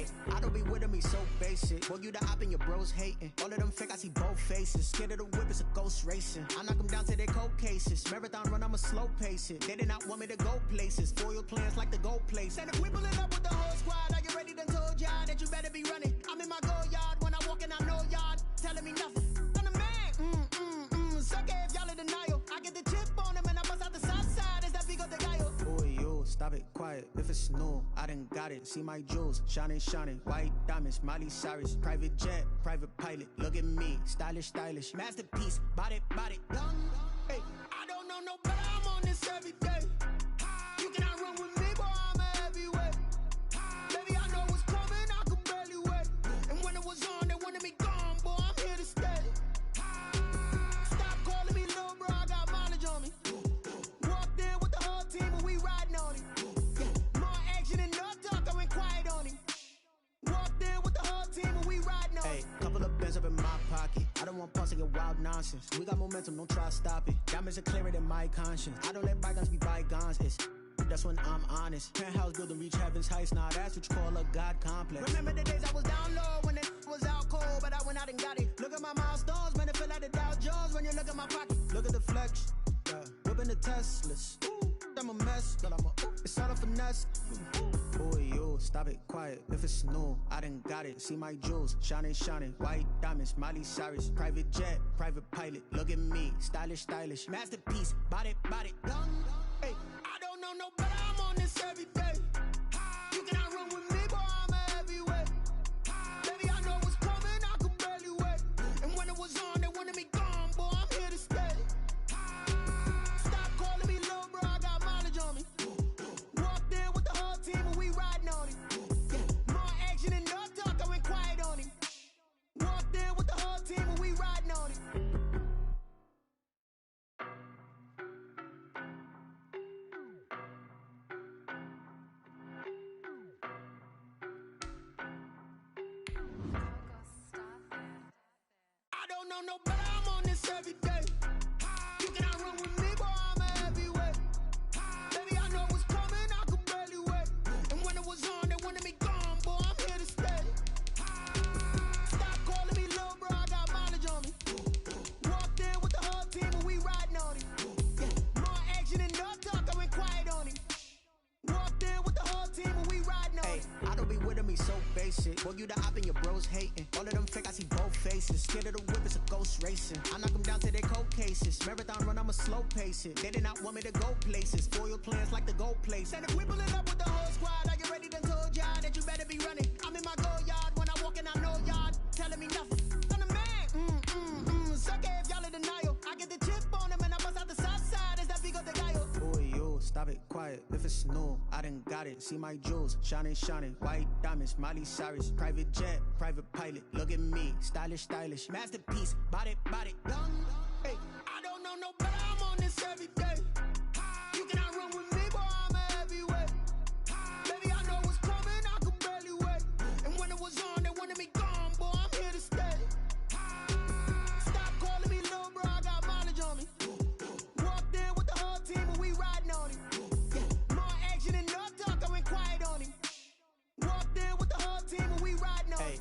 Hey, I don't be with me so basic. Well, you the op and your bros hating. All of them fake, I see both faces. Scared of the whip, it's a ghost racing. I knock them down to their cold cases. Marathon run, I'ma slow pace it. They did not want me to go places. Foil plans like the gold place. And if we pulling up with the whole squad, are you ready? Done told y'all that you better be running. I'm in my go yard. When I walk in, I know y'all telling me nothing. I'm the man. Suck it if y'all in denial. I get the chip on them and I bust out the south side. Is that big of the guy? Boy, yo, stop it, quiet. If it's new, I done got it. See my jewels, shining, white diamonds, Miley Cyrus, private jet, private pilot. Look at me, stylish, masterpiece, body, young. Hey, I don't know no better. I'm on this every day. You cannot run with me, boy. I'm a heavyweight. Baby, I know what's coming. I could barely wait. And when it was on, they wanted me gone, boy. I'm here to stay. Stop calling me little bro. I got mileage on me. Walked in with the whole team and we riding on it. More action and no talk. I went quiet on him. Walked in with the whole team and we riding on it. Hey, couple of bins up in my pocket. I don't want pulse to get wild nonsense. We got momentum, don't try to stop it. Diamonds are clearer than my conscience. I don't let bygones be bygones. That's when I'm honest. Penthouse building reach heaven's heights. Now that's what you call a God complex. Remember the days I was down low when it was out cold, but I went out and got it. Look at my milestones, man, it feel like the Dow Jones when you look at my pocket. Look at the flex, whipping the Teslas. I'm a mess, girl, it's all a finesse. Boy, yo, stop it, quiet. If it's new, I done got it. See my jewels, shining, white diamonds, Miley Cyrus, private jet, private pilot. Look at me, stylish, masterpiece, body, young. Hey, I don't know no better. I'm on this every day. You cannot run with me, boy. I'm a heavyweight. Baby, I know what's coming. I could barely wait. And when it was on, they wanted me gone, boy. I'm here to stay. Stop calling me little bro. I got mileage on me. Walked in with the whole team and we riding on it. More action and no talk. I went quiet on him. Walked in with the whole team and we riding on it. No better, I'm on this every day. You cannot run with me, boy. I'm a heavyweight. Baby, I know what's coming. I could barely wait. And when it was on, they wanted me gone, boy. I'm here to stay. Stop calling me little bro. I got mileage on me. Walked in with the whole team and we riding on it. More action and no talk. I went quiet on him. Walked in with the whole team and we riding on it. I don't be with me so basic. Well, you the op and your bros hating. All of them fake, I see both faces. Scared of the whip, it's a ghost racing. I knock them down to their cold cases. Marathon run, I'ma slow pace it. They did not want me to go places. Foil plans like the gold place. And if we pulling up with the whole squad, are you ready? Done told y'all that you better be running. I'm in my go yard. When I walk in, I know y'all telling me nothing. I'm the man. Suck it if y'all in denial. I get the chip on them and I bust out the south side. Is that big of the guy? Boy, yo, stop it, quiet. If it's new, I done got it. See my jewels, shining, white diamonds, Miley Cyrus, private jet, private pilot. Look at me, stylish, masterpiece, body, young. Hey, I don't know no better. I'm on this every day. You cannot run with me, boy. I'm a heavyweight. Baby, I know what's coming. I could barely wait. And when it was on, they wanted me gone, boy. I'm here to stay. Stop calling me little bro. I got mileage on me. Walked in with the whole team and we riding on it. More action and no talk. I went quiet on him. Walked in with the whole team and we riding on it.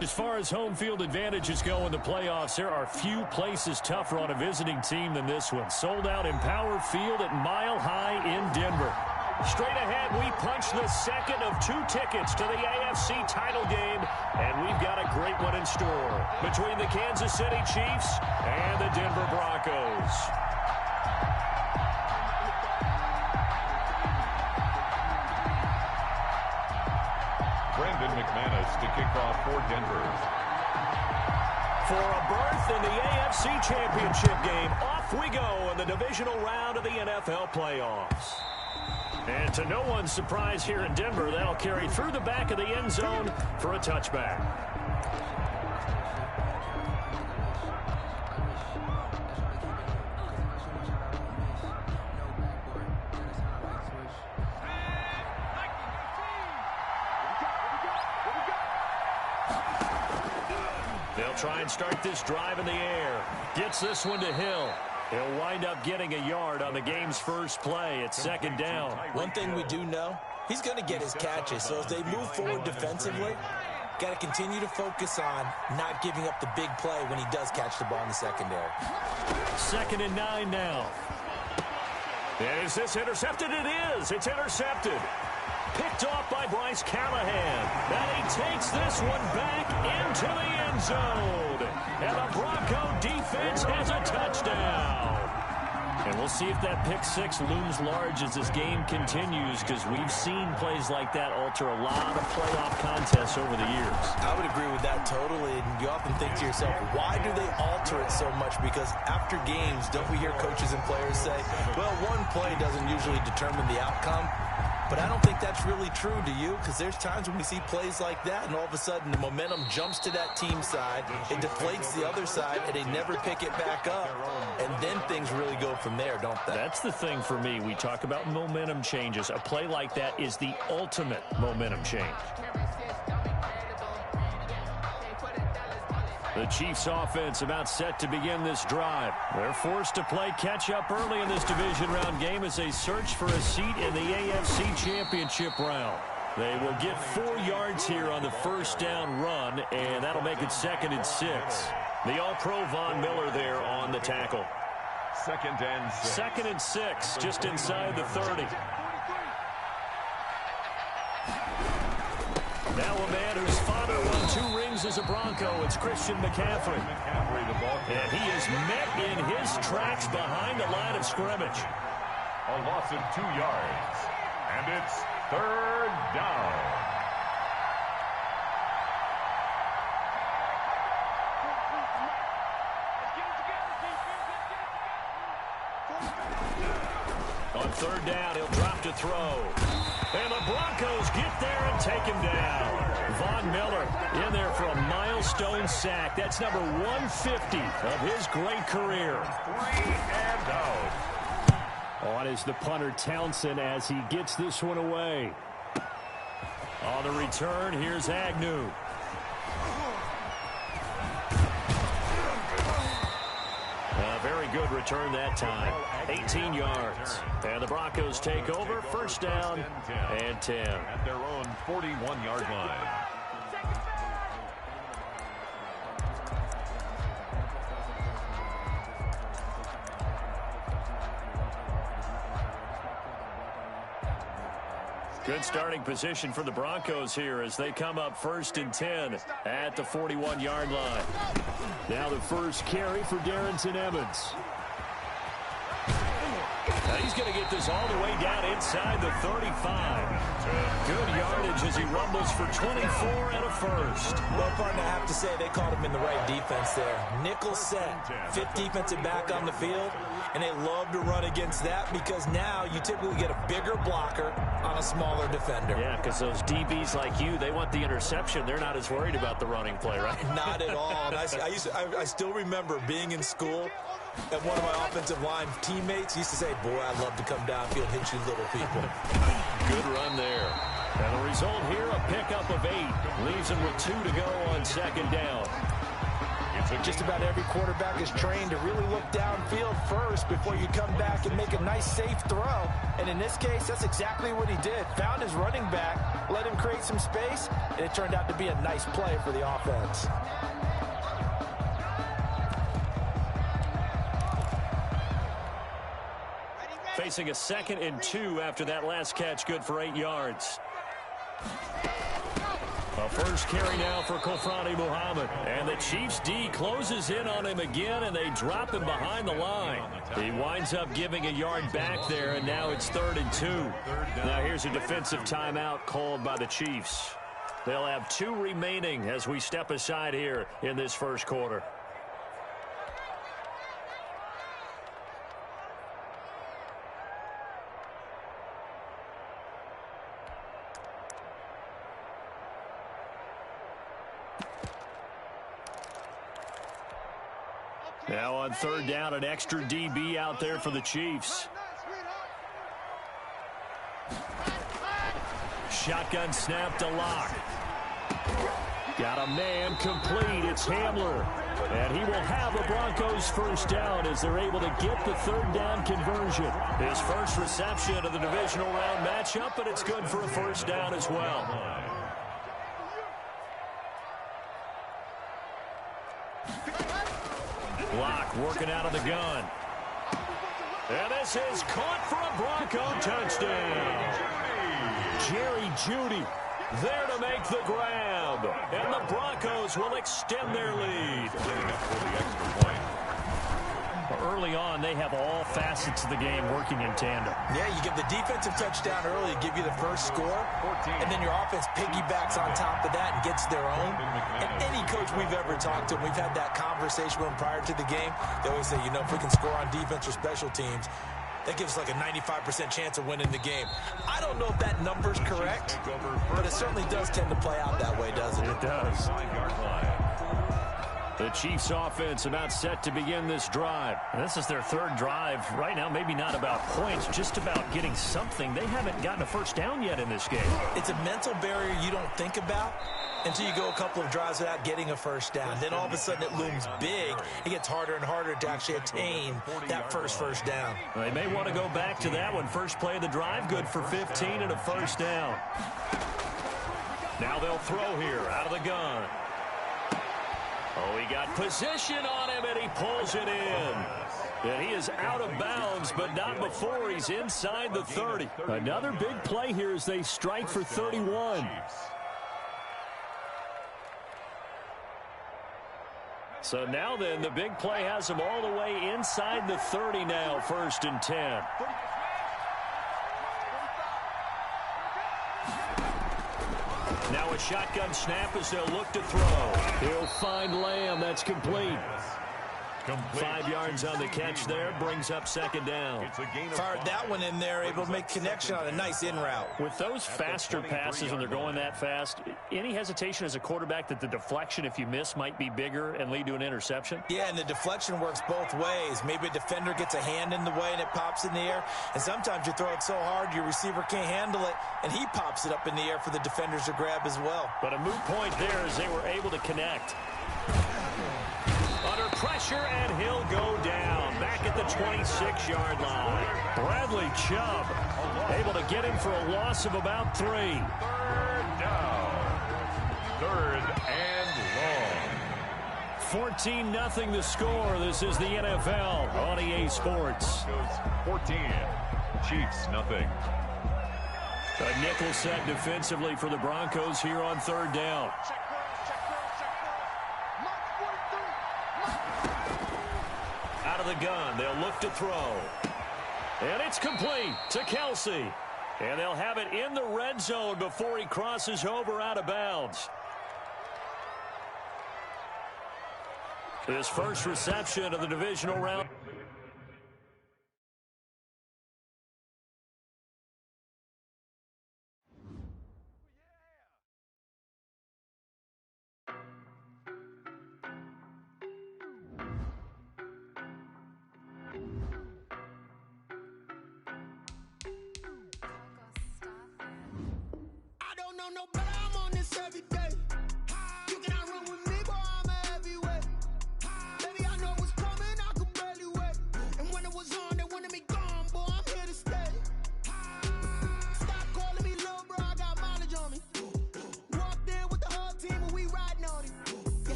As far as home field advantages go in the playoffs, there are few places tougher on a visiting team than this one. Sold out Empower Field at Mile High in Denver. Straight ahead, we punch the second of 2 tickets to the AFC title game, and we've got a great one in store between the Kansas City Chiefs and the Denver Broncos. Brendan McManus to kick off for Denver. For a berth in the AFC Championship game, off we go in the divisional round of the NFL playoffs. And to no one's surprise here in Denver, that'll carry through the back of the end zone for a touchback. They'll try and start this drive in the air. Gets this one to Hill. He'll wind up getting a yard on the game's first play. It's second down. One thing we do know, he's going to get his catches. So as they move forward defensively, got to continue to focus on not giving up the big play when he does catch the ball in the secondary. 2nd and 9 now. Is this intercepted? It is. It's intercepted. Picked off by Bryce Callahan. And he takes this one back into the end zone. And the Bronco defense has a touchdown. And we'll see if that pick six looms large as this game continues, because we've seen plays like that alter a lot of playoff contests over the years. I would agree with that totally. And you often think to yourself, why do they alter it so much? Because after games, don't we hear coaches and players say, well, one play doesn't usually determine the outcome. But I don't think that's really true, do you? Because there's times when we see plays like that, and all of a sudden the momentum jumps to that team side, it deflates the other side, and they never pick it back up. And then things really go from there, don't they? That's the thing for me. We talk about momentum changes. A play like that is the ultimate momentum change. The Chiefs offense about set to begin this drive. They're forced to play catch-up early in this division round game as they search for a seat in the AFC Championship round. They will get 4 yards here on the first down run, and that'll make it 2nd and 6. The All-Pro Von Miller there on the tackle. 2nd and 6. 2nd and 6, just inside the 30. Now a man whose father won 2 rings as a Bronco. It's Christian McCaffrey. And he is met in his tracks behind the line of scrimmage. A loss of 2 yards. And it's 3rd down. On 3rd down, he'll drop to throw. And the Broncos get there and take him down. Von Miller in there for a milestone sack. That's number 150 of his great career. 3 and out. On is the punter Townsend as he gets this one away. On the return, here's Agnew. A very good return that time. 18 yards. And the Broncos take over. First down and 10. At their own 41-yard line. Good starting position for the Broncos here as they come up 1st and 10 at the 41-yard line. Now the first carry for Darrynton Evans. Now he's going to get this all the way down inside the 35. Good yardage as he rumbles for 24 and a first. Well, partner, I have to say they called him in the right defense there. Nickel set, 5th defensive back on the field, and they love to run against that because now you typically get a bigger blocker on a smaller defender. Yeah, because those DBs like you, they want the interception. They're not as worried about the running play, right? Not at all. And I still remember being in school, and one of my offensive line teammates used to say, boy, I'd love to come downfield and hit you little people. Good run there. And the result here, a pickup of 8. Leaves him with 2 to go on 2nd down. Just about every quarterback is trained to really look downfield first before you come back and make a nice, safe throw. And in this case, that's exactly what he did. Found his running back, let him create some space, and it turned out to be a nice play for the offense. Facing a 2nd and 2 after that last catch, good for 8 yards. A first carry now for Kofrani Muhammad. And the Chiefs D closes in on him again, and they drop him behind the line. He winds up giving a yard back there, and now it's 3rd and 2. Now here's a defensive timeout called by the Chiefs. They'll have 2 remaining as we step aside here in this first quarter. Now on 3rd down, an extra DB out there for the Chiefs. Shotgun snap to Locke. Got a man complete. It's Hamler. And he will have a Broncos first down as they're able to get the third down conversion. His first reception of the divisional round matchup, but it's good for a first down as well. Block working out of the gun. And this is caught for a Bronco touchdown. Jerry Jeudy there to make the grab. And the Broncos will extend their lead. Early on, they have all facets of the game working in tandem. Yeah, you give the defensive touchdown early to give you the first score, and then your offense piggybacks on top of that and gets their own. And any coach we've ever talked to, we've had that conversation with them prior to the game, they always say, you know, if we can score on defense or special teams, that gives like a 95% chance of winning the game. I don't know if that number's correct, but it certainly does tend to play out that way, doesn't it? It does. The Chiefs offense about set to begin this drive. This is their third drive. Right now, maybe not about points, just about getting something. They haven't gotten a first down yet in this game. It's a mental barrier you don't think about until you go a couple of drives without getting a first down. Then all of a sudden it looms big. It gets harder and harder to actually attain that first down. They may want to go back to that one. First play of the drive, good for 15 and a first down. Now they'll throw here out of the gun. Oh, he got position on him, and he pulls it in. And he is out of bounds, but not before he's inside the 30. Another big play here as they strike for 31. So now then, the big play has him all the way inside the 30 now, 1st and 10. Now a shotgun snap as they'll look to throw. He'll find Lamb. That's complete. 5 yards on the catch there. Brings up 2nd down. Fired that one in there, able to make connection on a nice in route. With those faster passes when they're going that fast, any hesitation as a quarterback that the deflection, if you miss, might be bigger and lead to an interception? Yeah, and the deflection works both ways. Maybe a defender gets a hand in the way and it pops in the air. And sometimes you throw it so hard your receiver can't handle it, and he pops it up in the air for the defenders to grab as well. But a moot point there as they were able to connect. Under pressure, and he'll go down. Back at the 26-yard line. Bradley Chubb able to get him for a loss of about 3. 3rd down. 3rd and long. 14-0 the score. This is the NFL on EA Sports. 14. Chiefs, nothing. A nickel set defensively for the Broncos here on 3rd down. Out of the gun, they'll look to throw. And it's complete to Kelsey. And they'll have it in the red zone before he crosses over out of bounds. His first reception of the divisional round.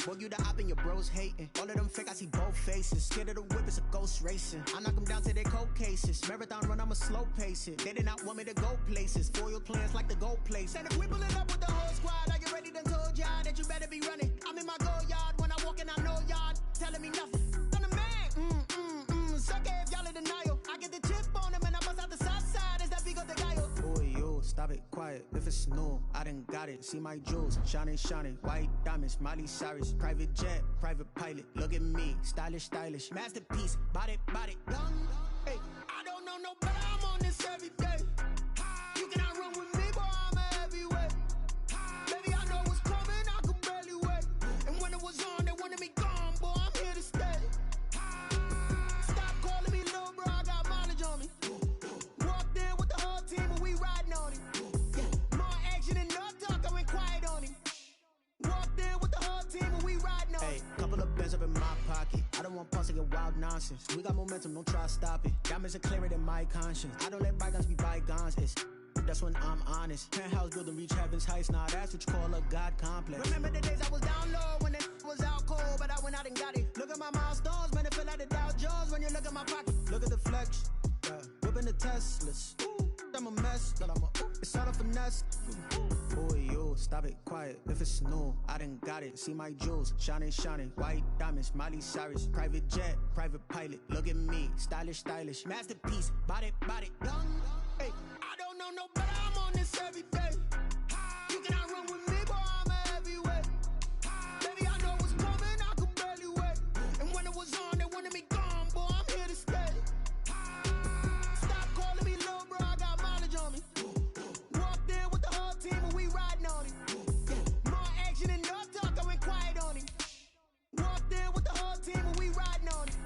Boy, you the op and your bros hating. All of them fake, I see both faces. Scared of the whip, it's a ghost racing. I knock them down to their cold cases. Marathon run, I'ma slow pace it. They did not want me to go places. Foil plans like the go place. And if we pulling up with the whole squad, are you ready? Done told y'all that you better be running. I'm in my go yard. When I walk in, I know y'all telling me nothing. I'm the man. Suck it if y'all in denial. I get the chip on them and I bust out the south side. Is that Vigo de Gallo? Boy, yo, stop it, quiet. If it's new, I done got it. See my jewels, shining, shining. White diamonds, Miley Cyrus. Private jet, private pilot. Look at me, stylish, stylish. Masterpiece, body, done. Hey, I don't know no better. I'm on this every day. You cannot run with me, boy, I'm a heavyweight. Baby, I know what's coming, I could barely wait. And when it was on, they wanted me gone, boy, I'm here to stay. Stop calling me little bro, I got mileage on me. nonsense. We got momentum, don't try to stop it. Diamonds are clearer than my conscience. I don't let bygones be bygones. That's when I'm honest. Penthouse building, reach heaven's heights. Nah, that's what you call a God complex. Remember the days I was down low when it was out cold, but I went out and got it. Look at my milestones, man, it feel like the Dow Jones when you look at my pocket. Look at the flex, whipping the Teslas. I'm a mess, but it's all a finesse. Boy, you, stop it, quiet. If it's new, I done got it. See my jewels, shining, white diamonds, Miley Cyrus, private jet, private pilot. Look at me, stylish, masterpiece, body, young. Hey, I don't know no better. I'm on this every day. You cannot run with me, boy. I'm a heavyweight. Baby, I know what's coming. I could barely wait. And when it was on, they wanted me gone, boy. I'm here to stay. Stop calling me low, bro. I got mileage on me. Walked in with the whole team and we riding on it. More action and no talk. I went quiet on it. Walked in with the whole team and we riding on it.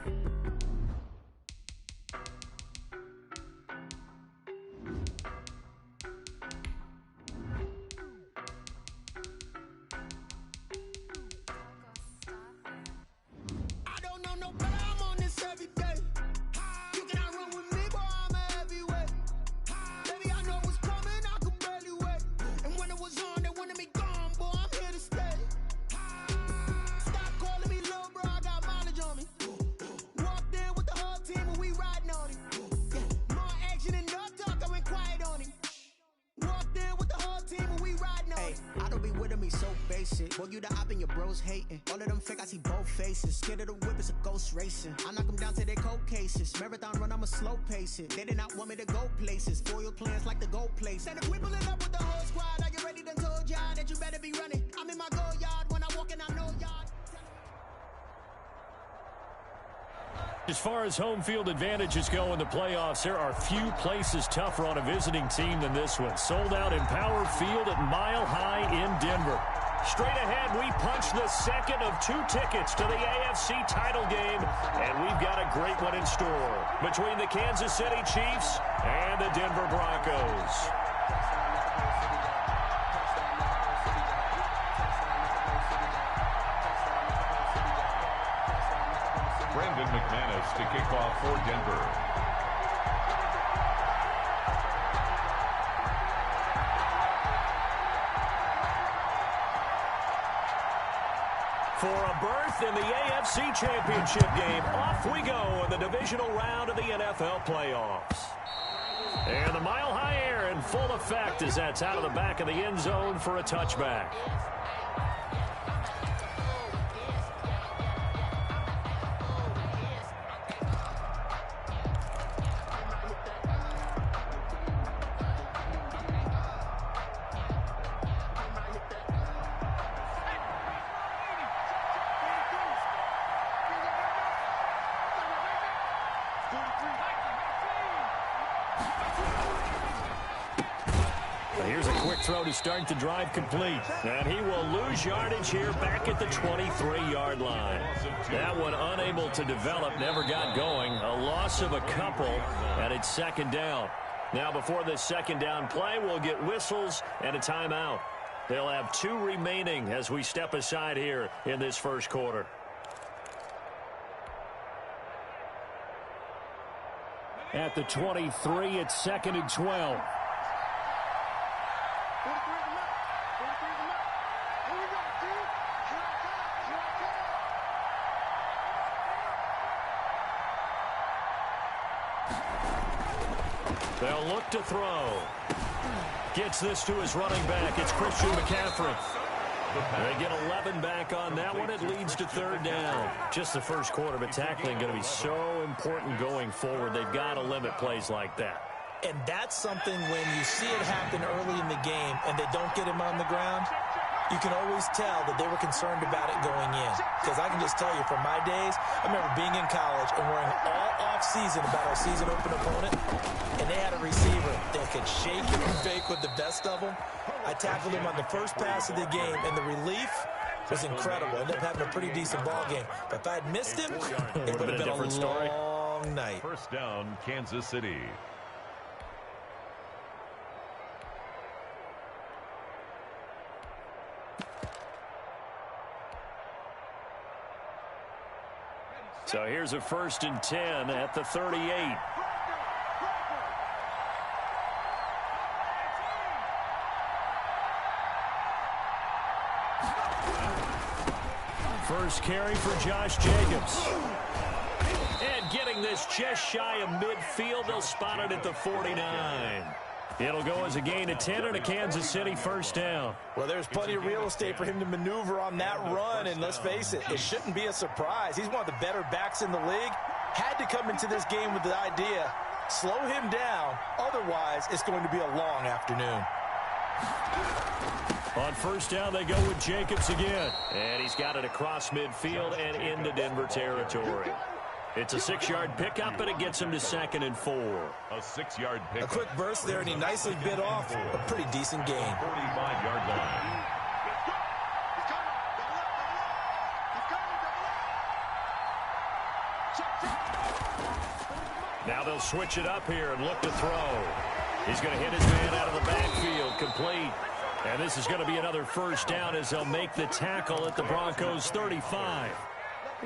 Boy, you the op and your bros hating. All of them fake, I see both faces. Scared of the whip, it's a ghost racing. I knock them down to their cold cases. Marathon run, I'ma slow pace it. They did not want me to go places. Foil plans like the gold place. And if we pulling up with the whole squad, are you ready? Done told y'all that you better be running. I'm in my go yard. When I walk in, I know yard. As far as home field advantages go in the playoffs, there are few places tougher on a visiting team than this one. Sold out in Power Field at Mile High in Denver. Straight ahead, we punch the second of 2 tickets to the AFC title game, and we've got a great one in store between the Kansas City Chiefs and the Denver Broncos. Brandon McManus to kick off for Denver. For a berth in the AFC Championship game, off we go in the divisional round of the NFL playoffs. And the Mile High air in full effect as that's out of the back of the end zone for a touchback. Here's a quick throw to start the drive complete. And he will lose yardage here back at the 23-yard line. That one unable to develop, never got going. A loss of a couple, and it's second down. Now before this second down play, we'll get whistles and a timeout. They'll have 2 remaining as we step aside here in this first quarter. At the 23, it's 2nd and 12. They'll look to throw. Gets this to his running back. It's Christian McCaffrey. They get 11 back on that one. It leads to 3rd down. Just the first quarter, but tackling going to be so important going forward. They've got to limit plays like that. And that's something when you see it happen early in the game and they don't get him on the ground, you can always tell that they were concerned about it going in. Because I can just tell you from my days, I remember being in college and worrying all off-season about our season-open opponent, and they had a receiver that could shake and fake with the best of them. I tackled him on the first pass of the game, and the relief was incredible. I ended up having a pretty decent ball game. But if I had missed him, it would have been a long night. First down, Kansas City. So here's a 1st and 10 at the 38. First carry for Josh Jacobs. And getting this just shy of midfield. They'll spot it at the 49. It'll go as a gain of 10 and a Kansas City first down. Well, there's plenty of real estate for him to maneuver on that run, and let's face it, it shouldn't be a surprise. He's one of the better backs in the league. Had to come into this game with the idea, slow him down, otherwise it's going to be a long afternoon. On first down, they go with Jacobs again. And he's got it across midfield and into Denver territory. It's a 6-yard pickup, and it gets him to 2nd and 4. A 6-yard pickup. A quick burst there, and he nicely bit off a pretty decent gain. 45-yard line. Now they'll switch it up here and look to throw. He's going to hit his man out of the backfield, complete. And this is going to be another first down as they'll make the tackle at the Broncos 35.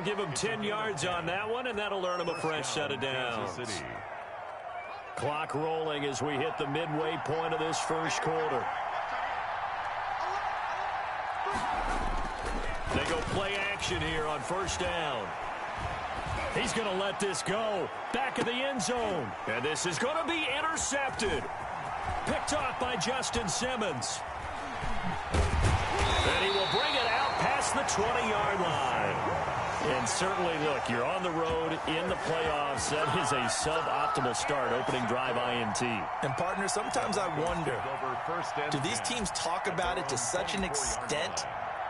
Give him 10 yards on that one, and that'll earn him a fresh set of downs. Clock rolling as we hit the midway point of this first quarter. They go play action here on first down. He's going to let this go. Back of the end zone. And this is going to be intercepted. Picked off by Justin Simmons. And he will bring it out past the 20-yard line. And certainly, look, you're on the road in the playoffs. That is a suboptimal start, opening drive INT. And, partner, sometimes I wonder, do these teams talk about it to such an extent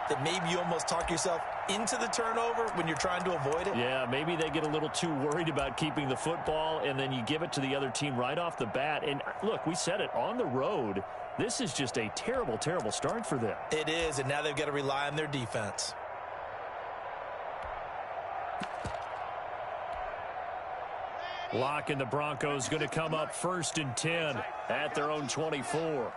that maybe you almost talk yourself into the turnover when you're trying to avoid it? Yeah, maybe they get a little too worried about keeping the football, and then you give it to the other team right off the bat. And, look, we said it, on the road, this is just a terrible, terrible start for them. It is, and now they've got to rely on their defense. Locke and the Broncos going to come up 1st and 10 at their own 24.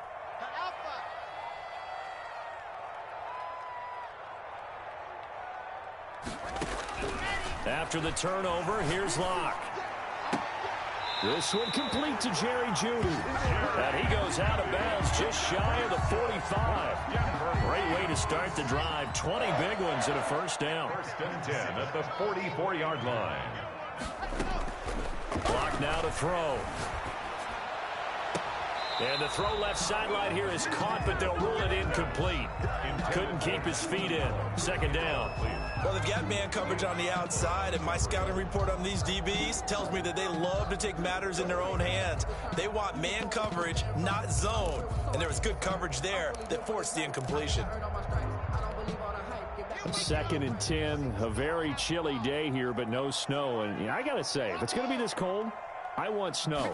After the turnover, here's Locke. This one complete to Jerry Jeudy. And he goes out of bounds just shy of the 45. Great way to start the drive. 20 big ones and a first down. 1st and 10 at the 44-yard line. Clock now to throw. And the throw left sideline here is caught, but they'll rule it incomplete. Couldn't keep his feet in. 2nd down. Well, they've got man coverage on the outside, and my scouting report on these DBs tells me that they love to take matters in their own hands. They want man coverage, not zone. And there was good coverage there that forced the incompletion. 2nd and 10, a very chilly day here, but no snow. And I got to say, if it's going to be this cold, I want snow.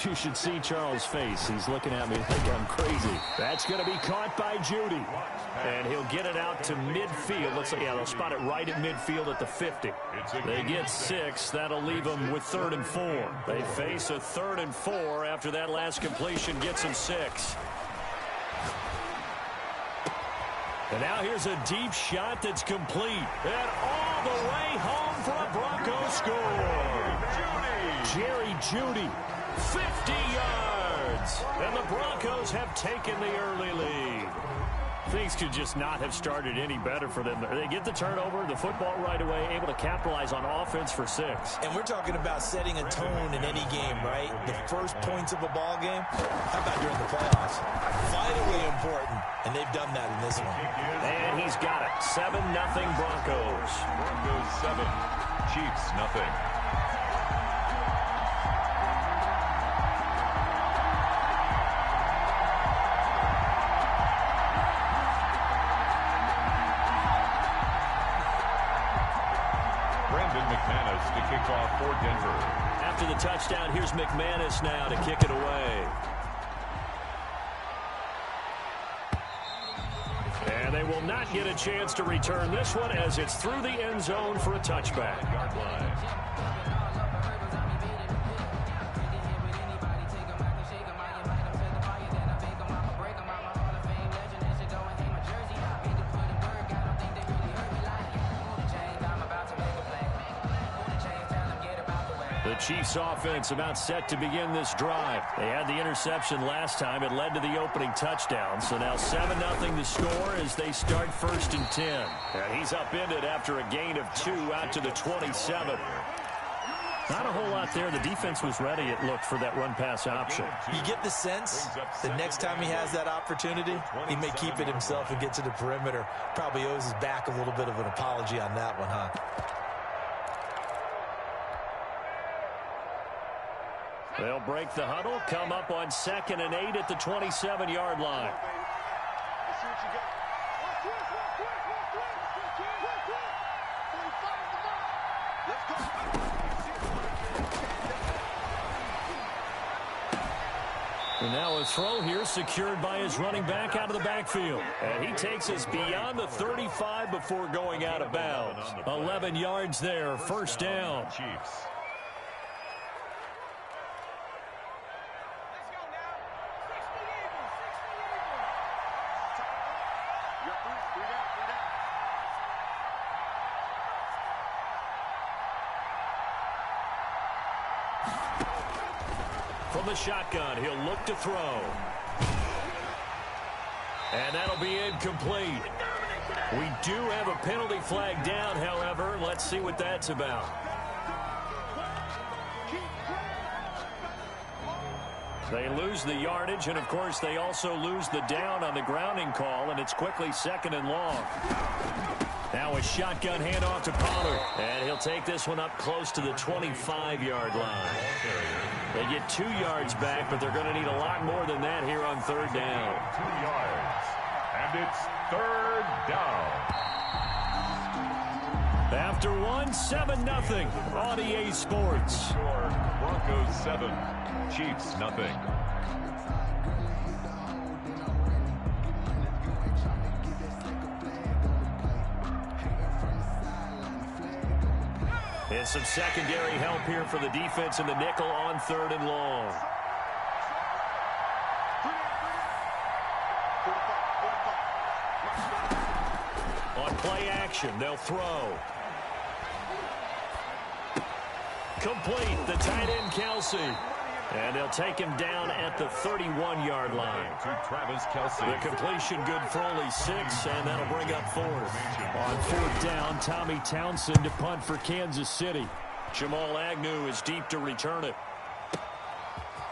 You should see Charles' face. He's looking at me like I'm crazy. That's going to be caught by Jeudy. And he'll get it out to midfield. Let's say, yeah, they'll spot it right at midfield at the 50. They get 6. That'll leave them with 3rd and 4. They face a 3rd and 4 after that last completion gets them 6. And now here's a deep shot that's complete. And all the way home for a Broncos score. Jerry Jeudy, 50 yards. And the Broncos have taken the early lead. Things could just not have started any better for them. They get the turnover, the football right away, able to capitalize on offense for 6. And we're talking about setting a tone in any game, right? The first points of a ball game. How about during the playoffs? Vitally important, and they've done that in this one. And he's got it. 7-0 Broncos. Broncos 7, Chiefs nothing. McManus to kick off for Denver. After the touchdown, here's McManus now to kick it away. And they will not get a chance to return this one as it's through the end zone for a touchback. Yard line. The Chiefs offense about set to begin this drive. They had the interception last time. It led to the opening touchdown. So now 7-0 the score as they start 1st and 10. And he's upended after a gain of 2 out to the 27. Not a whole lot there. The defense was ready, it looked, for that run-pass option. You get the sense that next time he has that opportunity, he may keep it himself and get to the perimeter. Probably owes his back a little bit of an apology on that one, huh? They'll break the huddle, come up on 2nd and 8 at the 27-yard line. And now a throw here secured by his running back out of the backfield. And he takes us beyond the 35 before going out of bounds. 11 yards there, 1st down. Chiefs. From the shotgun, he'll look to throw. And that'll be incomplete. We do have a penalty flag down, however. Let's see what that's about. They lose the yardage, and, of course, they also lose the down on the grounding call, and it's quickly 2nd and long. Now a shotgun handoff to Pollard, and he'll take this one up close to the 25-yard line. They get 2 yards back, but they're going to need a lot more than that here on 3rd down. 2 yards, and it's 3rd down. After 1, 7-0 on EA Sports. Score, Broncos 7, Chiefs nothing. And some secondary help here for the defense in the nickel on 3rd and long. On play action, they'll throw. Complete, the tight end Kelce. And they'll take him down at the 31-yard line. To Travis Kelce. The completion good for only 6, and that'll bring up 4th. On 4th down, Tommy Townsend to punt for Kansas City. Jamal Agnew is deep to return it.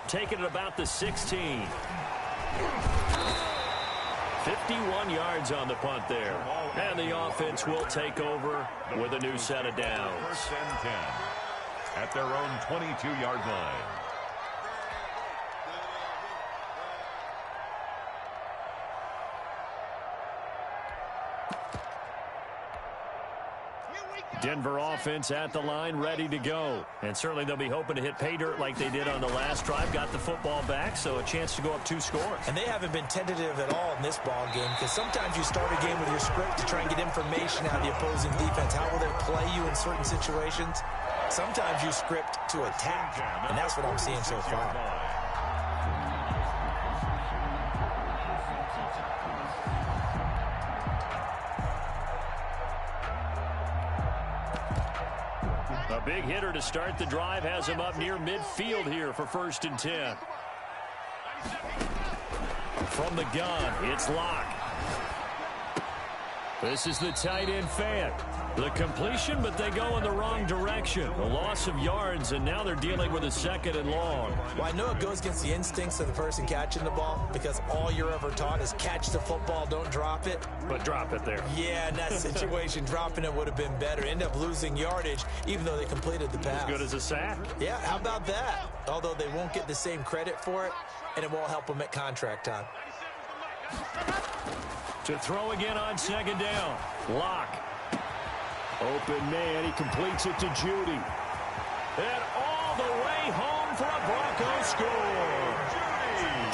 Taking it about the 16. 51 yards on the punt there. And the offense will take over with a new set of downs. 1st and 10 at their own 22-yard line. Denver offense at the line, ready to go. And certainly they'll be hoping to hit pay dirt like they did on the last drive. Got the football back, so a chance to go up 2 scores. And they haven't been tentative at all in this ball game, because sometimes you start a game with your script to try and get information out of the opposing defense. How will they play you in certain situations? Sometimes you script to attack, and that's what I'm seeing so far. A big hitter to start the drive has him up near midfield here for 1st and 10. From the gun, it's Locke. This is the tight end Fant. The completion, but they go in the wrong direction. A loss of yards, and now they're dealing with a 2nd and long. Well, I know it goes against the instincts of the person catching the ball, because all you're ever taught is catch the football, don't drop it. But drop it there. Yeah, in that situation, dropping it would have been better. End up losing yardage, even though they completed the pass. As good as a sack. Yeah, how about that? Although they won't get the same credit for it, and it won't help them at contract time. To throw again on 2nd down. Locke. Open man, he completes it to Judy. And all the way home for a Broncos score.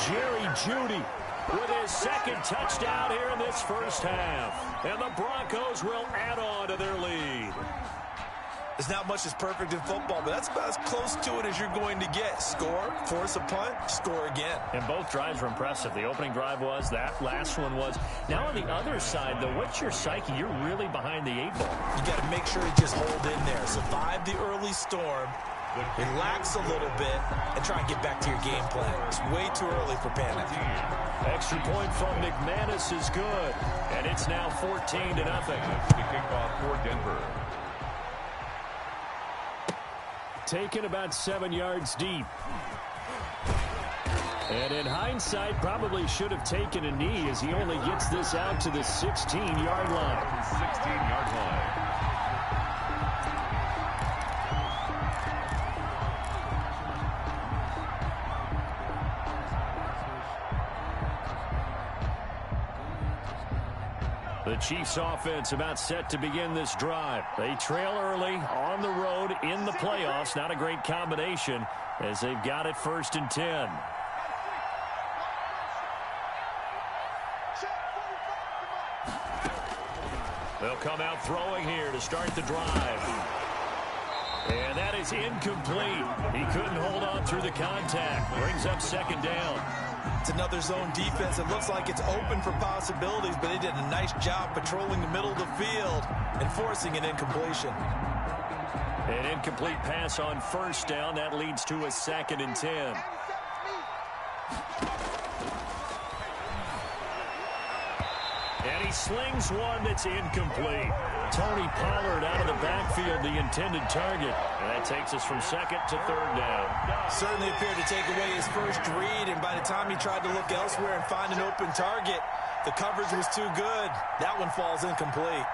Jerry Jeudy with his 2nd touchdown here in this 1st half. And the Broncos will add on to their lead. There's not much that's perfect in football, but that's about as close to it as you're going to get. Score, force a punt, score again. And both drives were impressive. The opening drive was, that last one was. Now on the other side, though, what's your psyche? You're really behind the 8 ball. You got to make sure to just hold in there. Survive the early storm, Relax a little bit and try and get back to your game plan. It's way too early for panic. Extra point from McManus is good, and it's now 14-0. The kickoff for Denver. Taken about 7 yards deep. And in hindsight, probably should have taken a knee as he only gets this out to the 16-yard line. 16-yard line. The Chiefs offense about set to begin this drive. They trail early on the road in the playoffs. Not a great combination as they've got it 1st and 10. They'll come out throwing here to start the drive. And that is incomplete. He couldn't hold on through the contact. Brings up 2nd down. It's another zone defense. It looks like it's open for possibilities, but they did a nice job patrolling the middle of the field and forcing an incompletion. An incomplete pass on 1st down. That leads to a 2nd and 10. And he slings one that's incomplete. Tony Pollard out of the backfield, the intended target. And that takes us from 2nd to 3rd down. Certainly appeared to take away his first read, and by the time he tried to look elsewhere and find an open target, the coverage was too good. That one falls incomplete.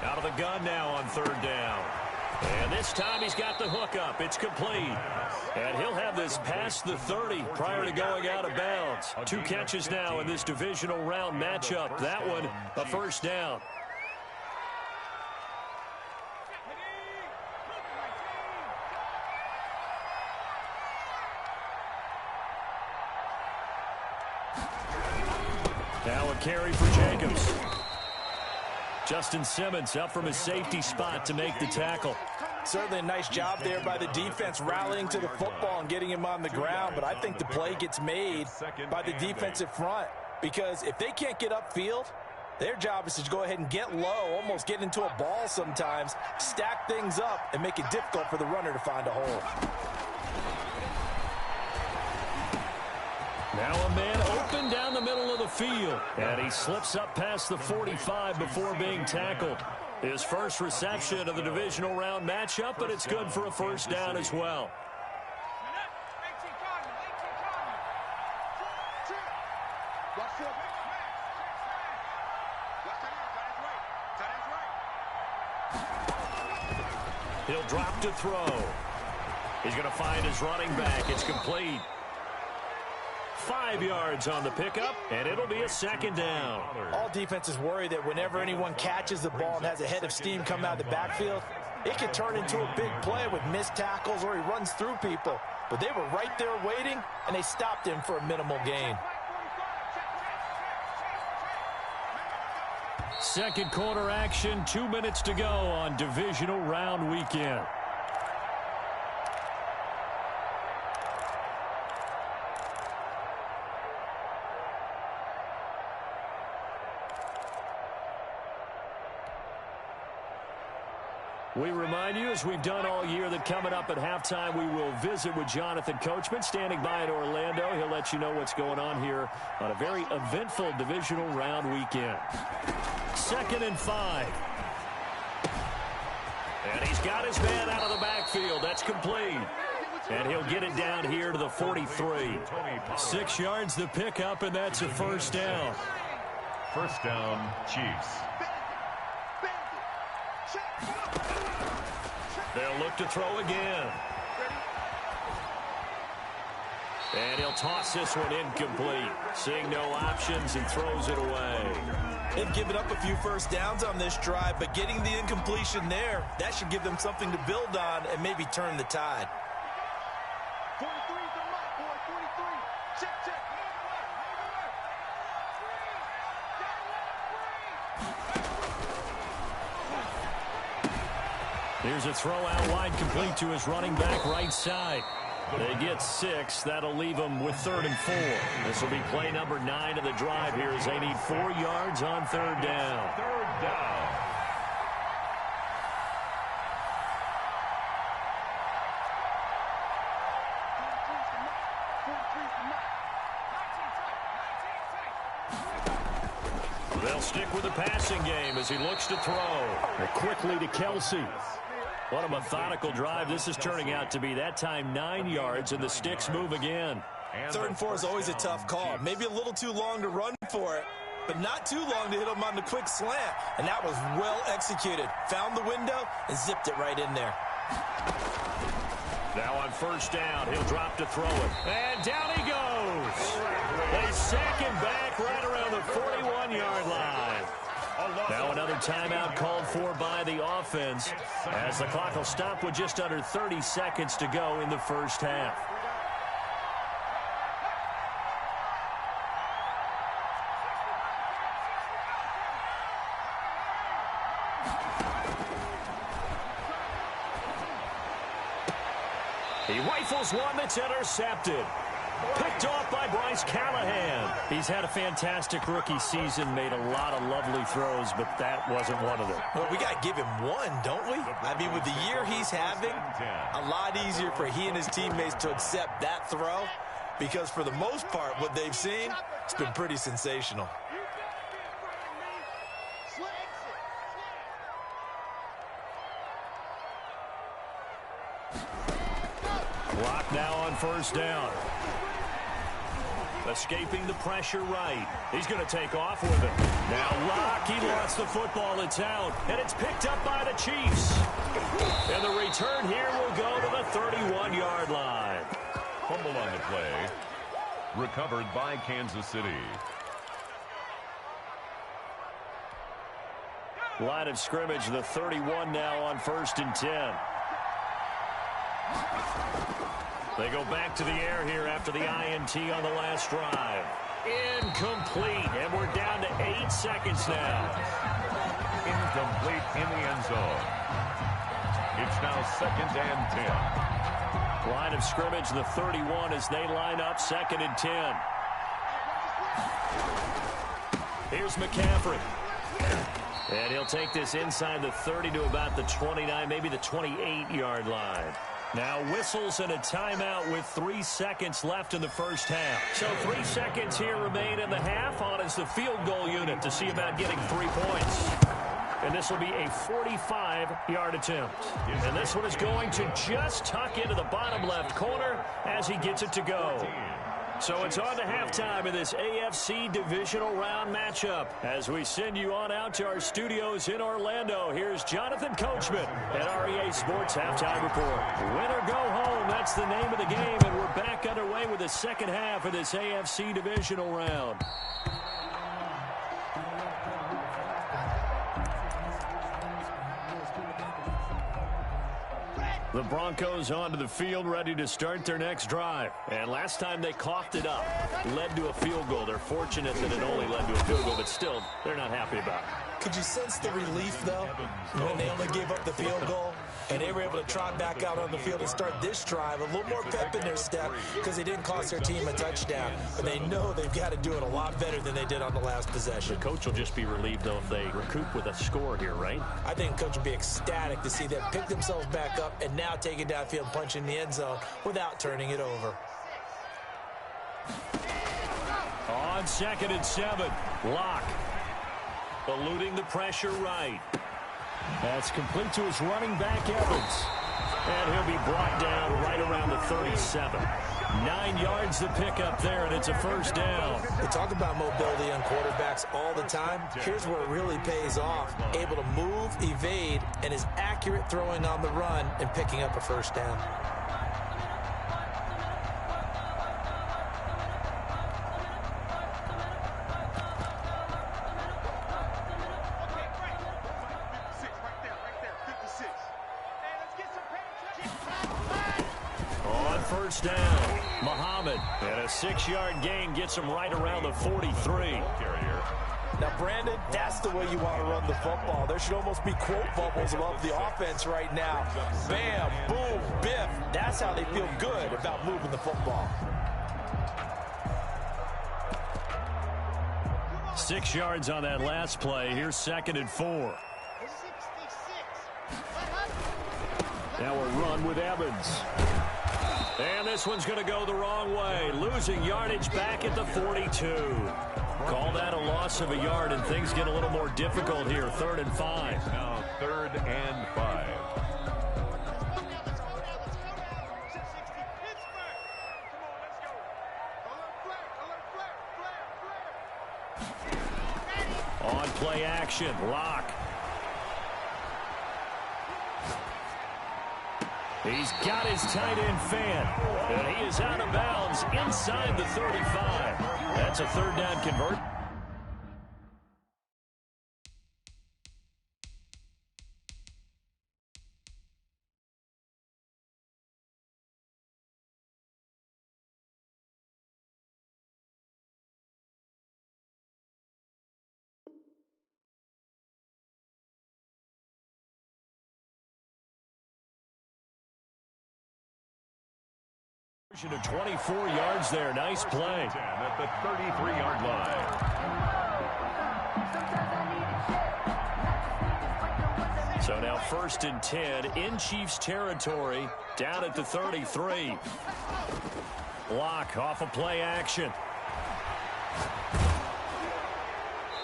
Out of the gun now on 3rd down. And this time he's got the hook up. It's complete. And he'll have this past the 30 prior to going out of bounds. 2 catches now in this divisional round matchup. That one, a 1st down. Now a carry for Jacobs. Justin Simmons up from his safety spot to make the tackle. Certainly a nice job there by the defense rallying to the football and getting him on the ground, but I think the play gets made by the defensive front because if they can't get upfield, their job is to go ahead and get low, almost get into a ball sometimes, stack things up, and make it difficult for the runner to find a hole. Now a man open down the middle of the field. And he slips up past the 45 before being tackled. His first reception of the divisional round matchup, but it's good for a 1st down as well. He'll drop to throw. He's going to find his running back. It's complete. 5 yards on the pickup, and it'll be a 2nd down. All defenses worry that whenever anyone catches the ball and has a head of steam come out of the backfield, it could turn into a big play with missed tackles or he runs through people. But they were right there waiting, and they stopped him for a minimal gain. 2nd quarter action, 2 minutes to go on divisional round weekend. We remind you, as we've done all year, that coming up at halftime, we will visit with Jonathan Coachman, standing by in Orlando. He'll let you know what's going on here on a very eventful divisional round weekend. 2nd and 5. And he's got his man out of the backfield. That's complete. And he'll get it down here to the 43. 6 yards the pickup, and that's a 1st down. 1st down, Chiefs. They'll look to throw again. And he'll toss this one incomplete. Seeing no options, and throws it away. They've given up a few 1st downs on this drive, but getting the incompletion there, that should give them something to build on and maybe turn the tide. 43's the mark, boy. 43. Check, check. Here's a throw out wide, complete to his running back right side. They get 6. That'll leave them with 3rd and 4. This will be play number 9 of the drive here as they need 4 yards on 3rd down. 3rd down. They'll stick with the passing game as he looks to throw. Quickly to Kelsey. What a methodical drive this is turning out to be. That time 9 yards, and the sticks move again. 3rd and 4 is always a tough call. Maybe a little too long to run for it, but not too long to hit him on the quick slant. And that was well executed. Found the window and zipped it right in there. Now on 1st down, he'll drop to throw it. And down he goes. They sack him back right around the 41-yard line. Now another timeout called for by the offense as the clock will stop with just under 30 seconds to go in the 1st half. He rifles one that's intercepted. Picked off by Bryce Callahan. He's had a fantastic rookie season, made a lot of lovely throws, but that wasn't one of them. Well, we got to give him one, don't we? I mean, with the year he's having, a lot easier for he and his teammates to accept that throw because for the most part, what they've seen, it's been pretty sensational. Clock now on 1st down. Escaping the pressure right. He's going to take off with it. Now Locke, he lost the football. It's out, and it's picked up by the Chiefs. And the return here will go to the 31-yard line. Fumble on the play. Recovered by Kansas City. Line of scrimmage, the 31 now on 1st and 10. They go back to the air here after the INT on the last drive. Incomplete, and we're down to 8 seconds now. Incomplete in the end zone. It's now 2nd and 10. Line of scrimmage, the 31 as they line up 2nd and 10. Here's McCaffrey. And he'll take this inside the 30 to about the 29, maybe the 28-yard line. Now whistles and a timeout with 3 seconds left in the 1st half. So 3 seconds here remain in the half. On is the field goal unit to see about getting 3 points. And this will be a 45-yard attempt. And this one is going to just tuck into the bottom left corner as he gets it to go. So it's on to halftime in this AFC divisional round matchup. As we send you on out to our studios in Orlando, here's Jonathan Coachman at REA Sports Halftime Report. Win or go home, that's the name of the game, and we're back underway with the 2nd half of this AFC divisional round. The Broncos onto the field, ready to start their next drive. And last time they coughed it up, led to a field goal. They're fortunate that it only led to a field goal, but still, they're not happy about it. Could you sense the relief, though, when they only gave up the field goal? And they were able to trot back out on the field and start this drive. A little more pep in their step because they didn't cost their team a touchdown. But they know they've got to do it a lot better than they did on the last possession. The coach will just be relieved, though, if they recoup with a score here, right? I think the coach will be ecstatic to see them pick themselves back up and now take it downfield, punch in the end zone without turning it over. On 2nd and 7, Locke eluding the pressure right. That's complete to his running back, Evans. And he'll be brought down right around the 37. 9 yards to pick up there, and it's a 1st down. They talk about mobility on quarterbacks all the time. Here's where it really pays off. Able to move, evade, and is accurate throwing on the run and picking up a 1st down. On 1st down, Muhammad. And a 6-yard gain gets him right around the 43. Now, Brandon, that's the way you want to run the football. There should almost be quote bubbles above the offense right now. Bam, boom, biff. That's how they feel good about moving the football. 6 yards on that last play. Here's 2nd and 4. Now a run with Evans. And this one's going to go the wrong way. Losing yardage back at the 42. Call that a loss of a yard, and things get a little more difficult here. 3rd and 5. Now 3rd and 5. On play action, Locke. He's got his tight end fan, and he is out of bounds inside the 35. That's a 3rd down convert. Of 24 yards there. Nice play. At the 33-yard line. So now 1st and 10 in Chiefs territory, down at the 33. Locke off of play action.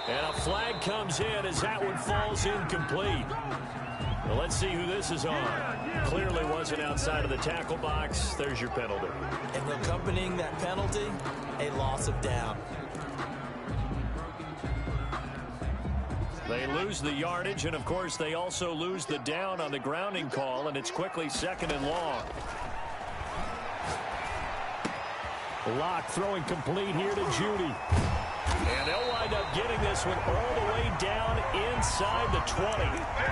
And a flag comes in as that one falls incomplete. Well, let's see who this is on. Clearly wasn't outside of the tackle box. There's your penalty. And accompanying that penalty, a loss of down. They lose the yardage, and, of course, they also lose the down on the grounding call, and it's quickly 2nd and long. Locke throwing complete here to Judy. And they'll wind up getting this one all the way down inside the 20.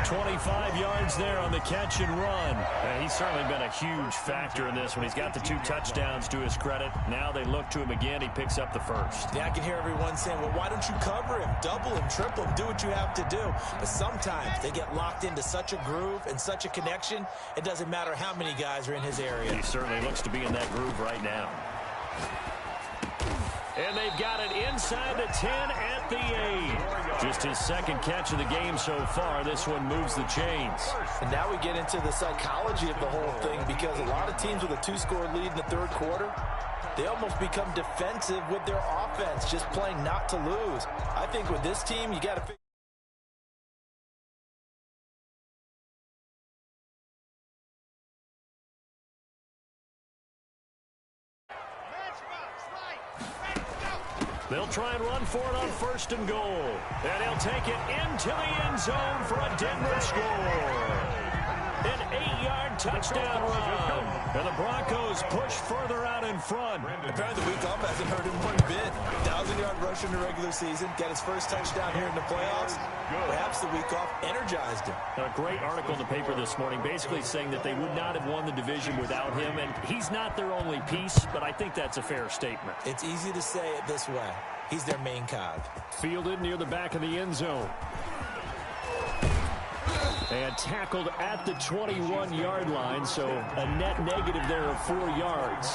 25 yards there on the catch and run. And he's certainly been a huge factor in this one. He's got the 2 touchdowns to his credit. Now they look to him again. He picks up the 1st. Yeah, I can hear everyone saying, well, why don't you cover him? Double him, triple him, do what you have to do. But sometimes they get locked into such a groove and such a connection, it doesn't matter how many guys are in his area. He certainly looks to be in that groove right now. And they've got it inside the 10 at the 8. Just his 2nd catch of the game so far. This one moves the chains. And now we get into the psychology of the whole thing, because a lot of teams with a 2-score lead in the 3rd quarter, they almost become defensive with their offense, just playing not to lose. I think with this team, you got to figure. They'll try and run for it on 1st and goal. And he'll take it into the end zone for a Denver score. An 8-yard touchdown run. And the Broncos push further out in front. Apparently the week off hasn't hurt him one bit. 1,000-yard rush in the regular season. Got his first touchdown here in the playoffs. Perhaps the week off energized him. A great article in the paper this morning basically saying that they would not have won the division without him. And he's not their only piece, but I think that's a fair statement. It's easy to say it this way. He's their main cog. Fielded near the back of the end zone. And tackled at the 21-yard line, so a net negative there of 4 yards.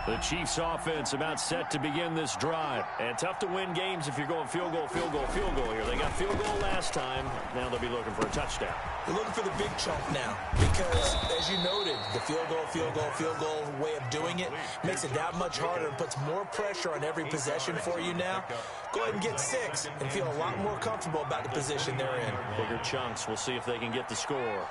The Chiefs offense about set to begin this drive. And tough to win games if you're going field goal, field goal, field goal here. They got field goal last time. Now they'll be looking for a touchdown. They're looking for the big chunk now because, as you noted, the field goal way of doing it makes it that much harder and puts more pressure on every possession for you now. Go ahead and get 6 and feel a lot more comfortable about the position they're in. Bigger chunks. We'll see if they can get the score.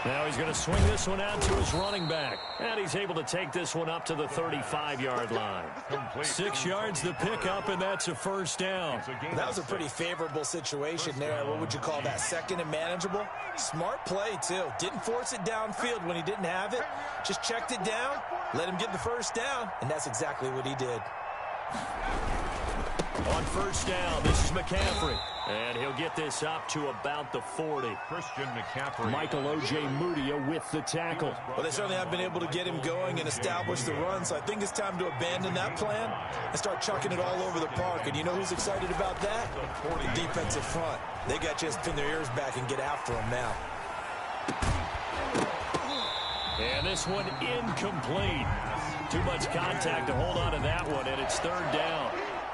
Now he's going to swing this one out to his running back. And he's able to take this one up to the 35-yard line. 6 yards the pickup, and that's a 1st down. That was a pretty favorable situation there. What would you call that? 2nd and manageable? Smart play, too. Didn't force it downfield when he didn't have it. Just checked it down, let him get the 1st down, and that's exactly what he did. On 1st down, this is McCaffrey. And he'll get this up to about the 40. Christian McCaffrey. Michael O.J. Mudia with the tackle. Well, they certainly have been able to get him going and establish the run, so I think it's time to abandon that plan and start chucking it all over the park. And you know who's excited about that? The defensive front. They got to just pin their ears back and get after him now. And this one incomplete. Too much contact to hold on to that one, and it's third down.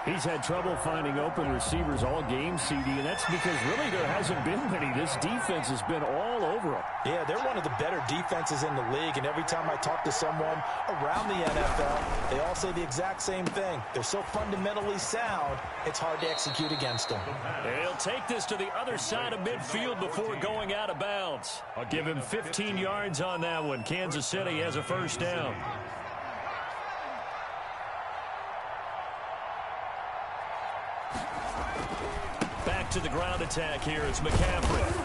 He's had trouble finding open receivers all game, CD, and that's because really there hasn't been many. This defense has been all over them. Yeah, they're one of the better defenses in the league, and every time I talk to someone around the NFL, they all say the exact same thing. They're so fundamentally sound, it's hard to execute against them. He'll take this to the other side of midfield before going out of bounds. I'll give him 15 yards on that one. Kansas City has a first down. Back to the ground attack here. It's McCaffrey.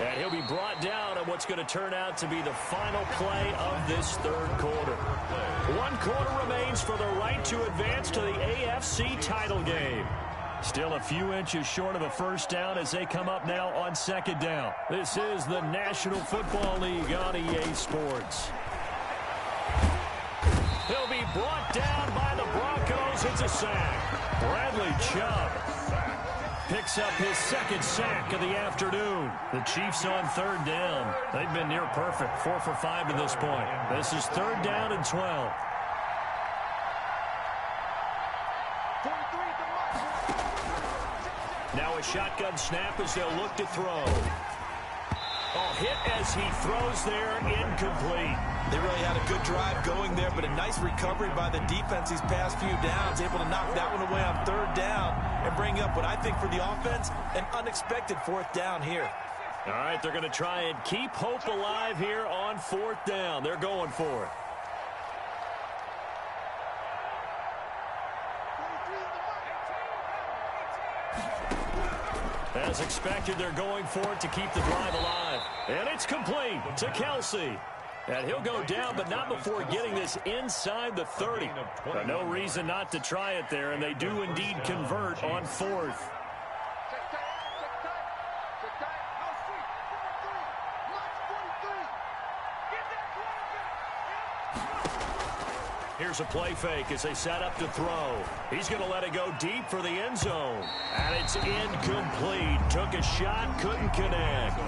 And he'll be brought down on what's going to turn out to be the final play of this third quarter. 1 quarter remains for the right to advance to the AFC title game. Still a few inches short of a first down as they come up now on second down. This is the National Football League on EA Sports. He'll be brought down by the Broncos. It's a sack. Bradley Chubb picks up his second sack of the afternoon. The Chiefs on third down. They've been near perfect, 4 for 5 to this point. This is third down and 12. Now a shotgun snap as they'll look to throw. Hit as he throws there, incomplete. They really had a good drive going there, but a nice recovery by the defense these past few downs, able to knock that one away on third down and bring up what I think for the offense, an unexpected fourth down here. All right, they're going to try and keep hope alive here on fourth down. They're going for it. As expected, they're going for it to keep the drive alive. And it's complete to Kelsey. And he'll go down, but not before getting this inside the 30. But no reason not to try it there, and they do indeed convert on fourth. Here's a play fake as they set up to throw. He's going to let it go deep for the end zone. And it's incomplete. Took a shot, couldn't connect.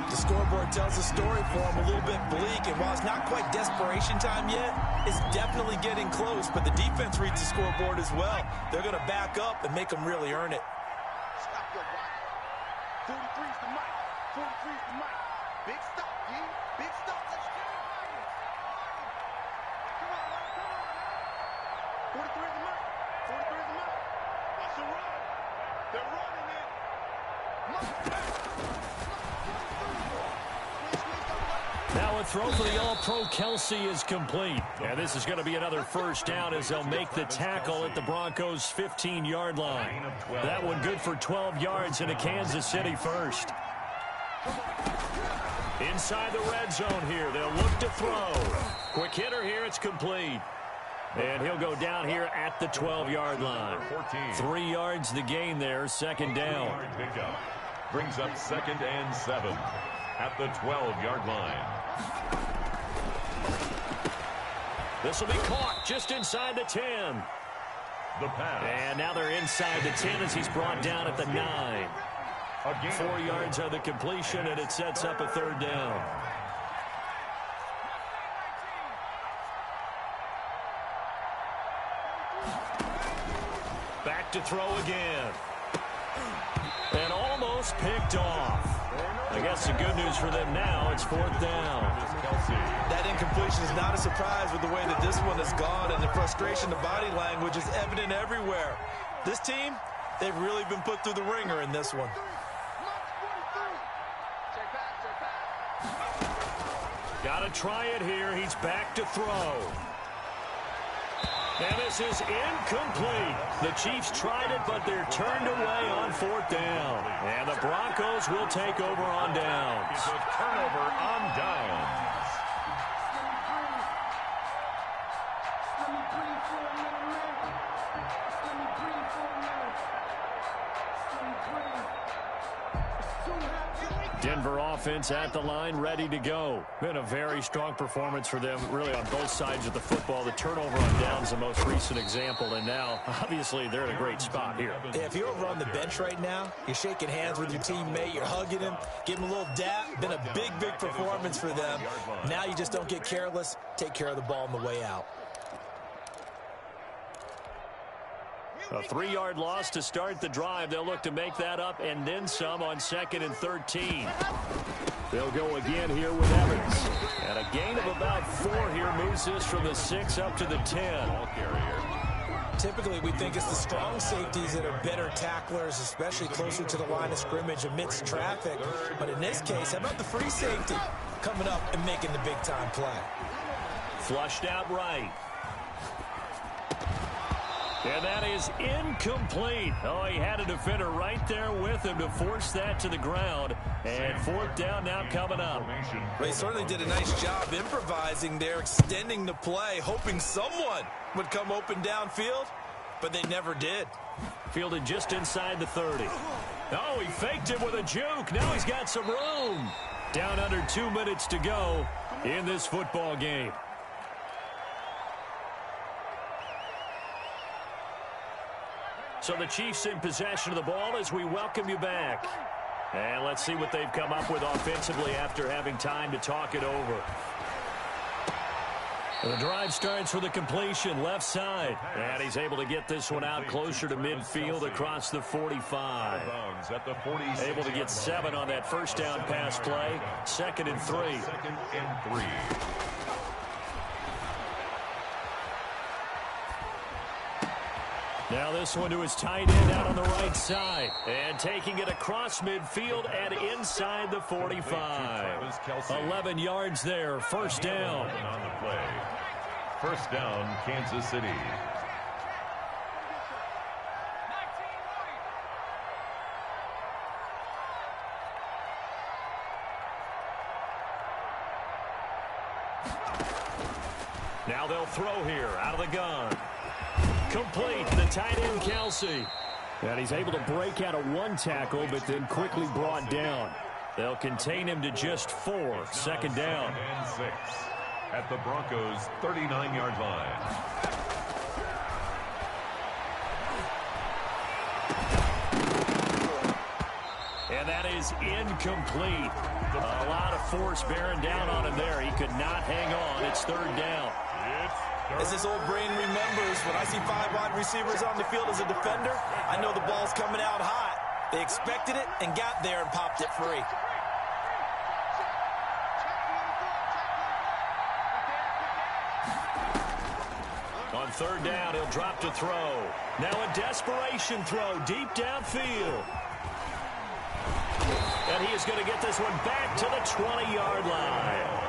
The scoreboard tells the story for him, a little bit bleak, and while it's not quite desperation time yet, it's definitely getting close, but the defense reads the scoreboard as well. They're going to back up and make them really earn it. Stop your rock. 43's the mic. 43's the mic. Big stop, G. Big stop. Let's get it. Come on, man. Come on, man. 43's the mic. 43's the mic. That's a run. They're running it. Now a throw for the All-Pro Kelsey is complete. And this is going to be another first down as they'll make the tackle at the Broncos' 15-yard line. That one good for 12 yards into Kansas City first. Inside the red zone here. They'll look to throw. Quick hitter here. It's complete. And he'll go down here at the 12-yard line. 3 yards the gain there. Second down. Pickup brings up 2nd and 7 at the 12-yard line. This will be caught just inside the 10. The pass. And now they're inside the 10 as he's brought down at the 9. 4 yards on the completion, and it sets up a third down. Back to throw again. And almost picked off. I guess the good news for them now, it's fourth down. That incompletion is not a surprise with the way that this one has gone, and the frustration, the body language is evident everywhere. This team, they've really been put through the ringer in this one. Got to try it here. He's back to throw. And this is incomplete. The Chiefs tried it, but they're turned away on fourth down. And the Broncos will take over on downs. It's a turnover on downs. Denver offense at the line, ready to go. Been a very strong performance for them, really, on both sides of the football. The turnover on downs, the most recent example, and now, obviously, they're in a great spot here. Yeah, if you're over on the bench right now, you're shaking hands with your teammate, you're hugging him, giving him a little dap. Been a big, big performance for them. Now you just don't get careless. Take care of the ball on the way out. A 3-yard loss to start the drive. They'll look to make that up and then some on 2nd and 13. They'll go again here with Evans. And a gain of about 4 here moves this from the 6 up to the 10. Typically, we think it's the strong safeties that are better tacklers, especially closer to the line of scrimmage amidst traffic. But in this case, how about the free safety coming up and making the big-time play? Flushed out right. And that is incomplete. Oh, he had a defender right there with him to force that to the ground. And 4th down now coming up. They certainly did a nice job improvising there, extending the play, hoping someone would come open downfield, but they never did. Fielded just inside the 30. Oh, he faked him with a juke. Now he's got some room. Down under 2 minutes to go in this football game. So the Chiefs in possession of the ball as we welcome you back. And let's see what they've come up with offensively after having time to talk it over. The drive starts with a completion left side. And he's able to get this one out closer to midfield across the 45. Able to get 7 on that first down pass play. 2nd and 3. 2nd and 3. Now this one to his tight end out on the right side. And taking it across midfield and inside the 45. 11 yards there. First down. On the play. First down, Kansas City. Now they'll throw here out of the gun. Complete, the tight end, Kelsey. And he's able to break out of 1 tackle, but then quickly brought down. They'll contain him to just 4. 2nd down. 2nd and 6 at the Broncos' 39-yard line. And that is incomplete. A lot of force bearing down on him there. He could not hang on. It's 3rd down. As this old brain remembers, when I see 5 wide receivers on the field as a defender, I know the ball's coming out hot. They expected it and got there and popped it free. On 3rd down, he'll drop to throw. Now a desperation throw deep downfield. And he is going to get this one back to the 20-yard line.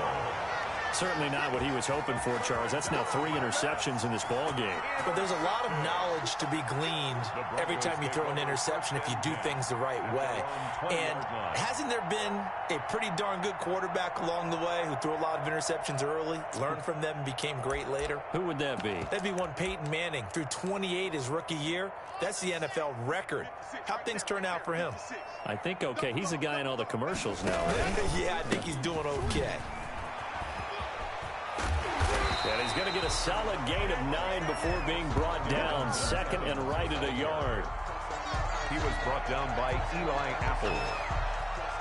Certainly not what he was hoping for, Charles. That's now 3 interceptions in this ball game. But there's a lot of knowledge to be gleaned every time you throw an interception if you do things the right way. And hasn't there been a pretty darn good quarterback along the way who threw a lot of interceptions early, learned from them, and became great later? Who would that be? That'd be one Peyton Manning. Threw 28 his rookie year. That's the NFL record. How'd things turn out for him? I think okay. He's a guy in all the commercials now, right? Yeah, I think he's doing okay. And he's going to get a solid gain of 9 before being brought down. 2nd and right at a yard. He was brought down by Eli Apple.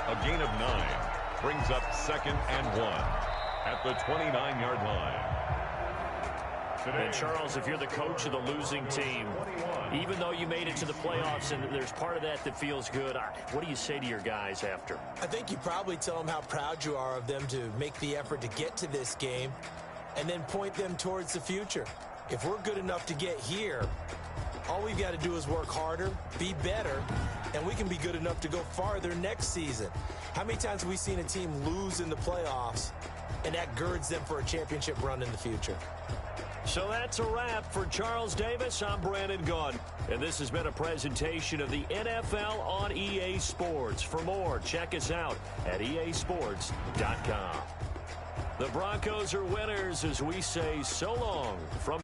A gain of 9 brings up 2nd and 1 at the 29-yard line. And Charles, if you're the coach of the losing team, even though you made it to the playoffs and there's part of that that feels good, what do you say to your guys after? I think you probably tell them how proud you are of them to make the effort to get to this game and then point them towards the future. If we're good enough to get here, all we've got to do is work harder, be better, and we can be good enough to go farther next season. How many times have we seen a team lose in the playoffs, and that girds them for a championship run in the future? So that's a wrap for Charles Davis. I'm Brandon Gunn, and this has been a presentation of the NFL on EA Sports. For more, check us out at easports.com. The Broncos are winners as we say so long from